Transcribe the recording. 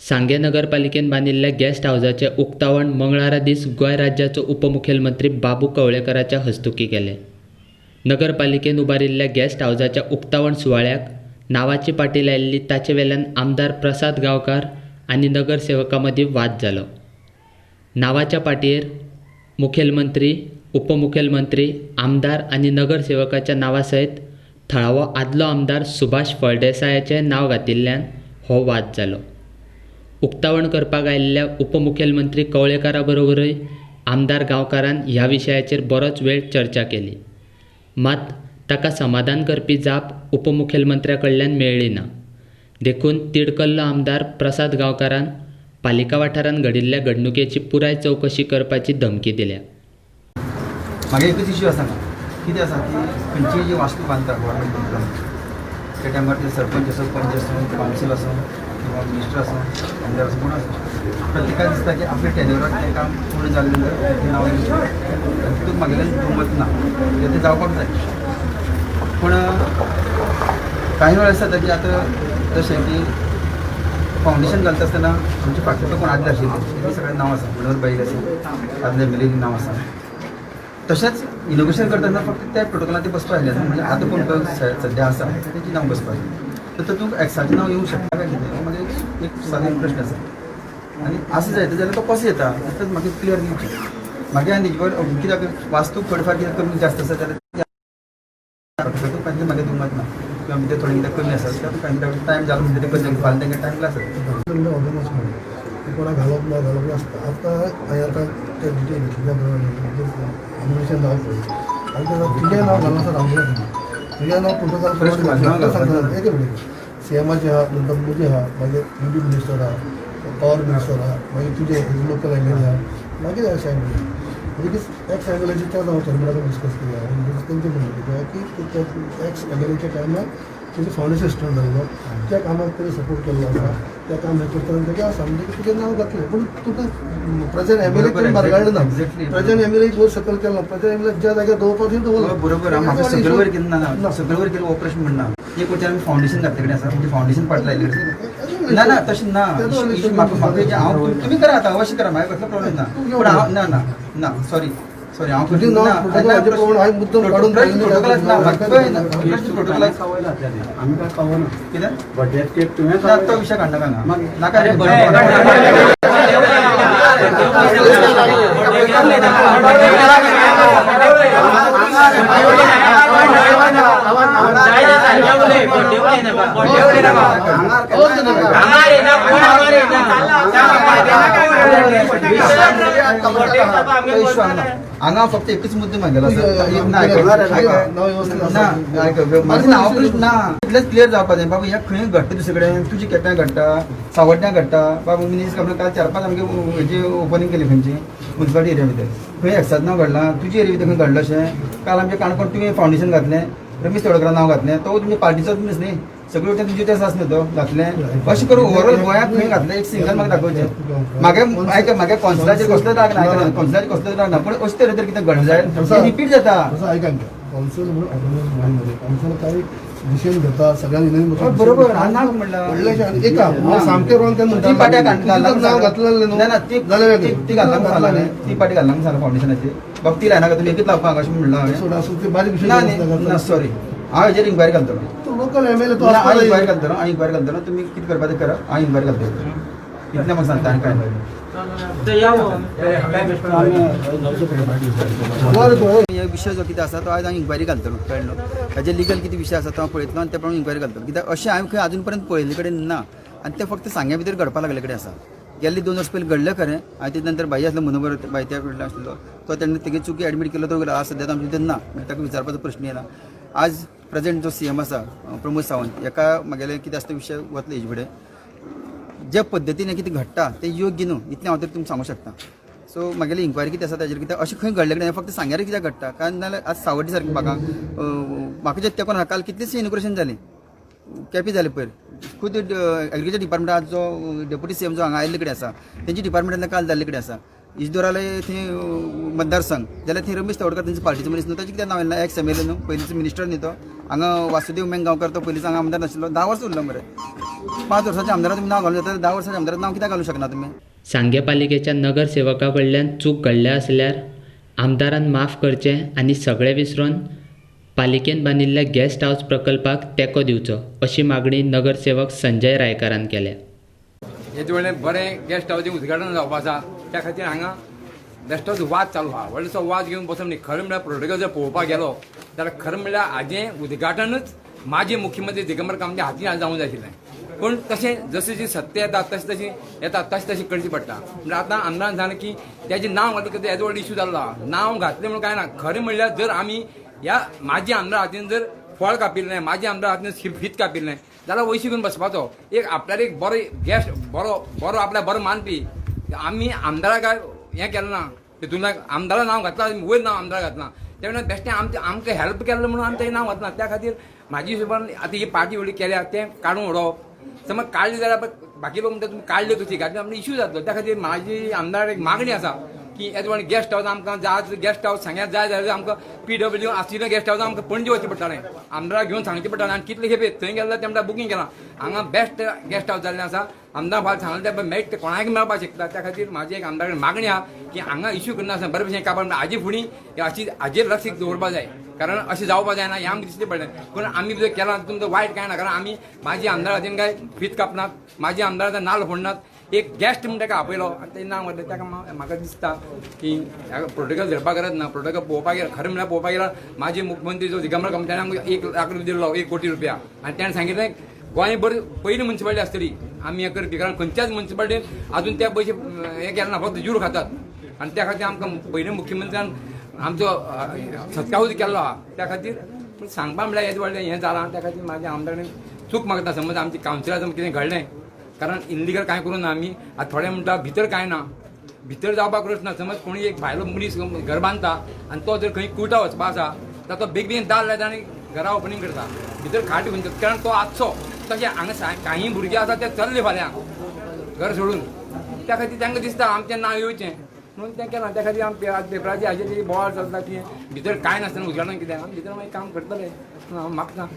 सांगे नगरपालिकेन बांदिल्ल्या गेस्ट हाऊसाचे उक्तावण मंगळारा दीस गोंय राज्याचो उपमुख्यमंत्री बाबू कवळेकराच्या हस्तुकी केले. नगरपालिकेन उबारिल्ल्या गेस्ट हाऊसाच्या उक्तावण सुवाळ्याक नांवाची पाटी लायिल्ली ताचे वेल्यान आमदार प्रसाद गांवकार आनी नगरसेवकां मदीं वाद जालो. नांवाच्या पाटयेर मुखेलमंत्री, उपमुखेलमंत्री, आमदार आनी नगरसेवकाच्या नांवा सयत थळावो आदलो आमदार सुभाष फळदेसायाचें नांव घातिल्ल्यान हो वाद जालो. उक्तावण करपाक आयिल्ल्या उपमुखेलमंत्री कवळेकारा बरोबरूय आमदार गांवकारान ह्या विशयाचेर बरोच वेळ चर्चा केली. मात ताका समाधान करपी जाप उपमुखेलमंत्र्या कडल्यान मेळ्ळी ना. देखून तिडकल्लो आमदार प्रसाद गांवकारान पालिका वाठारांत घडिल्ल्या घडणुकेची पुराय चवकशी करपाची धमकी दिल्या. मागे एकच इश्यू आसा कितें आसा की खंयचीय जी वास्तू बांदता गव्हर्मेंट प्रोग्राम त्या टायमार ते सरपंच आसूं, पंच आसूं, कावन्सील आसूं किंवा मिनिस्टर आसूं, आमदार आसूं, कोण आसूं, प्रत्येकाक दिसता की आपल्या टेन्युराक तें काम पूर्ण जालें नंतर तें नांव येवचें. तितूंत म्हागेल्यान दुमत ना, तें जावपाक जाय. पूण काही वेळ आसा की आतां जशें की फावंडेशन घालता आसतना आमचे फाटल्यान कोण आदले आशिल्ले तें सगळें नांव आसा. मनोहर बैल आसा, आदले एमएलए नांव आसा. तशेंच इनोग्रेशन करतना फक्त त्या प्रोटोकॉलान ते बसपा आयले म्हणजे आतां कोण सध्या आसा तेंची नांव बसपा तर तातूंत एक्साचें नांव येवंक शकता काय कितें म्हणजे एक सादें प्रश्न आसा. आनी असं जायतं जाल्यार तो कसो येता तें म्हाका क्लियर दिवचें. मागीर हांवें हेजे कित्याक वास्तूक थोडीफार कितें कमी जास्त आसा जाल्यार तांचें म्हाका दुमत ना किंवा भितर थोडें कितें कमी आसा तातूंत टायम जालो म्हणजे ते कशें फाल्यां तांकां टायम आसा कोणा घालप ना नासता. आतां हांवें आतां ते डिटेल घेतल्या इनोग्रेशन नांव पळय आनी तुजें नांव घालून आसा रामदेव तुजें नांव प्रोटोकॉल सांगता एक मिनीट सीएमाचें आहा, नंतर म्हजें आहा, मागीर युडी मिनिस्टर आहा, पॉवर मिनिस्टर आहा, मागीर तुजें लोकल एमएलए आहा, मागीर एक्स एमएलए म्हणजे एक्स एमएलएचे त्या नांव चेंबरान डिस्कस केल्या तेंचे म्हणलें की एक्स एमएलएच्या टायमार तुजें फावंडेशन स्टोन जाल्लो त्या कामाक तुवें सपोर्ट केल्लो आसा त्या काम हे करतना तेजें आसा म्हणजे तुजें नांव घातलें. पूण तुका प्रेझेंट एमएलए तुवें बारगायलो ना. प्रेझेंट एमएलए वयर सकयल केलो प्रेझेंट एमएलए ज्या जाग्यार दवरपाक दवरलो बरोबर. म्हाका सगळे वयर केलें ना, सगळे वयर केलें ऑपरेशन म्हणना एक वरच्यान आमी फावंडेशन घातले कडेन आसा म्हणजे फावंडेशन पाट लायले कडेन ना ना तशें ना. म्हाका हांव तुमी करा आतां अवश्य करा म्हाका कसलो प्रॉब्लेम ना. पूण हांव ना ना ना सॉरी सॉरी हांव तुजें नांव प्रोटोकॉल हांवें मुद्दम काडून प्रोटोकॉलाक ना म्हाका कळय ना प्रोटोकॉलाक आम्ही काय पावो ना कित्याक बड्यात केक तुवें ना तो विशय काडनाका हांगा नाका रे हांगा फक्त एकच मुद्दो मागेलो माझं नांव प्रश्न ना इतलेंच क्लियर जावपा जाय बाबा ह्या खंय घडटा दुसरे कडेन तुजी केप्यां घडटा सावड्ड्यां घडटा बाबा मिनीस काल 4-5 आमगे हेजी ओपनिंग केली खंयची मुन्सिपालिटी एरिया भितर खंय एक्साद नांव घडलां तुजी एरिया भितर खंय घडलां अशें. काल आमच्या काणकोण तुवें फावंडेशन घातलें रमेश तोडकरान नांव घातलें तो तुमच्या पार्टीचो मनीस न्ही सगळे वटेन तुमचे तें आसा न्ही तो घातलें अशें करून ओवरऑल गोंयाक खंय घातलें एक सिंगल म्हाका दाखोवचें. म्हागे कॉन्सिलाचेर कसलोच राग ना कॉन्सिलाचेर कसलोच राग ना पूण अशें तरेन जर कितें घडूं जाय रिपीट जाता. ऐका कॉन्सिल म्हणून ऑटोनॉमस मायंड मध्ये कॉन्सिल काही डिसिजन घेता सगळ्यांनी बरोबर हांव नांव म्हणलां एका सामकें रॉंग तें ती पाट्या नांव घातलेलें न्हू ना ती घालूंक सांगला ती पाटी घालूंक सांगला फावंडेशनाची बाबा ती लायना तुमी एकच लावपाक अशें म्हणलां हांवें ते बारीक ना विशय ना सॉरी हांव हेजेर इन्क्वायरी घालतलो. लोकल एमएलए तो हांव इन्क्वायरी घालतलो तुमी कितें करपा तें करा हांव इन्क्वायरी घालतलो इतलें म्हाका सांगता आनी कांय हे विशय जो कितें आसा तो आयज हांव इन्क्वायरी घालतलो कळ्ळो. हेजे लिगल कितें विशय आसा तो हांव पळयतलो आनी ते प्रमाणे इन्क्वायरी घालतलो कित्याक अशें हांवें खंय आजून पर्यंत पळयल्ले कडेन ना आनी तें फक्त सांग्या भितर घडपा लागले कडेन आसा. गेल्ली 2 वर्स पयलीं घडलें खरें हांवें तेजे नंतर भाई आसलो मनोहर भाई त्या कडल्यान आसलो तो तेणें तेगे चुकी एडमीट केलो तो आज सद्या आमचे भितर ना ताका विचारपाचो प्रश्न येना. आज प्रेझेंट जो सीएम आसा प्रमोद सावंत हेका म्हागेलें कितें आसता विशय वतलो हेजे फुडें ज्या पद्दतीन कितें घडटा तें योग्य न्हू इतलें हांव तर तुमकां सांगूं शकता. सो म्हागेली इन्क्वायरी कितें आसा ताजेर कित्याक अशें खंय घडलें कडेन फक्त सांग्यार कित्याक घडटा कारण नाल्यार आज सावड्डी सारकें म्हाका जे तेकोन काल कितलींशीं इनोग्रेशन जालीं कॅपी जालें पयर खुद एग्रीकल्चर डिपार्टमेंटात जो डेप्युटी सीएम जो हांगा आयिल्ले कडेन आसा तेंची डिपार्टमेंटांतल्यान काल जाल्ले कडेन आसा इजदोरालय थंय मतदारसंघ जाल्यार थंय रमेश तवडकर तेंचे पार्टीचो मनीस न्हू ताचें कित्याक नांव येना एक्स MLA न्हू पयलींचो मिनिस्टर न्ही तो हांगा वासुदेव मेंगांवकर तो पयलींचो हांगा आमदार नाशिल्लो 10 वर्सां उरलो मरे 5 वर्सांच्या आमदाराक तुमी नांव घालूं जाता 10 वर्सांच्या आमदाराक नांव कित्याक घालूं शकना तुमी सांगे पालिकेच्या नगरसेवका कडल्यान चूक घडल्या असल्यार आमदारान माफ करचें आनी सगळें विसरून पालिकेन बांदिल्ल्या गेस्ट हावस प्रकल्पाक तेंको दिवचो अशी मागणी नगरसेवक संजय रायकारान केल्या. हेचे वेळेर बरें गेस्ट हावजींग उद्घाटन जावपा आसा त्या खातीर हांगा बेश्टोच वाद चालू आहा व्हडलोसो वाद घेवन बसप न्ही खरें म्हळ्यार प्रोटोकॉल जर पळोवपाक गेलो जाल्यार खरें म्हळ्यार हाजें उद्घाटनूच माजी मुख्यमंत्री दिगंबर कामते हातीन जावंक जाय आशिल्लें पूण तशें जशी जी सत्य येता तशी येता तशी करची पडटा म्हणजे आतां आमदारान सांगलें की तेजें नांव घातलें की हेजो व्हडलो इशू जाल्लो आहा नांव घातलें म्हणून कांय ना खरें म्हणल्यार जर आमी ह्या माजी आमदार हातीन जर फळ कापिल्लें माजी आमदार हातीन फीत कापिल्लें जाल्यार वयशी घेवन बसपाचो एक आपल्याला एक बरो गेस्ट बरो आपल्याक बरो मानपी आमी आमदाराक काय हें केलें ना तितून आमदारा नांव घातलां वयर नांव आमदार घातलां त्या वेळार बेश्टें आमकां हेल्प केलें म्हणून आमी तें नांव घातलां त्या खातीर म्हाजे हिशोबान आतां ही पार्टी व्हडली केल्या तें काडून उडोवप समज काडली जाल्यार बाकी लोक म्हणटा तुमी काडल्यो कशी घातल्यो आमकां इशू जातलो त्या खातीर म्हाजी आमदार एक मागणी आसा की येदे वेळार गेस्ट हावस आमकां जाय गेस्ट हावस सांग्यात जाय जाल्यार आमकां PW आशिल्लें गेस्ट हावस आमकां पणजे वचचें पडटालें आमदाराक घेवन सांगचें पडटालें आनी कितले खेपे थंय गेल्यार तें म्हणटा बुकींग केलां हांगा बेस्ट गेस्ट हावस जाल्लें आसा आमदार फाल सांगलें तें मेळट तें कोणाक मेळपाक शकता त्या खातीर म्हाजी एक आमदार मागणी आहा की हांगा इशू करना आसतना बरे भशेन काबार हाजे फुडें अशी हाजेर लक्ष दवरपा जाय कारण अशें जावपाक जायना हें आमकां दिसलें पडलें पूण आमी जर केलां तुमकां वायट कांय ना कारण आमी म्हाजी आमदार हातीन काय फीत कापनात म्हाजी आमदार नाल्ल फोडनात एक गेस्ट म्हणून ताका आपयलो आनी तें नांव घातलें ताका म्हाका दिसता की प्रोटोकॉल धरपाक गरज ना प्रोटोकॉल पळोवपाक गेल्यार खरें म्हळ्यार पळोवपाक गेल्यार म्हाजे मुख्यमंत्री जो दिगंबर कामत ताणें आमकां 1 लाख रुपया दिल्लो 1 कोटी रुपया आनी ताणें सांगिल्लें गोंय बरी पयली म्युन्सिपालिटी आसतली आमी हें करपी कारण खंयच्याच म्युन्सिपालिटीन अजून त्या पयशे हें केलें ना फक्त जूर खातात आनी त्या खातीर आमकां पयलीं मुख्यमंत्र्यान आमचो सत्यावधी केल्लो आहा त्या खातीर पूण सांगपा म्हळ्यार हें व्हडलें हें जालां त्या खातीर म्हाज्या आमदारान चूक मागता समज आमची कावन्सिलरान कितें घडलें कारण इनलिगल कांय करूं ना आमी आतां थोडे म्हणटा भितर कांय ना भितर जावपाक रच ना समज कोणी एक भायलो मनीस घर बांदता आनी तो जर खंय कोर्टा वचपा आसा जाल्यार तो बेगीन दार लायता आनी घरा ओपनिंग करता भितर खाट घेवन कारण तो आजचो तशें हांगा कांय भुरगे आसा ते चल्ले फाल्यां घर सोडून त्या खातीर तांकां दिसता आमचें नांव येवचें म्हणून तें केलां त्या खातीर आमी पेपराचेर हाजेर बोवाळ चलता की भितर कांय नासतना उजवाडान कित्याक आमी भितर मागीर काम करतले हांव मागता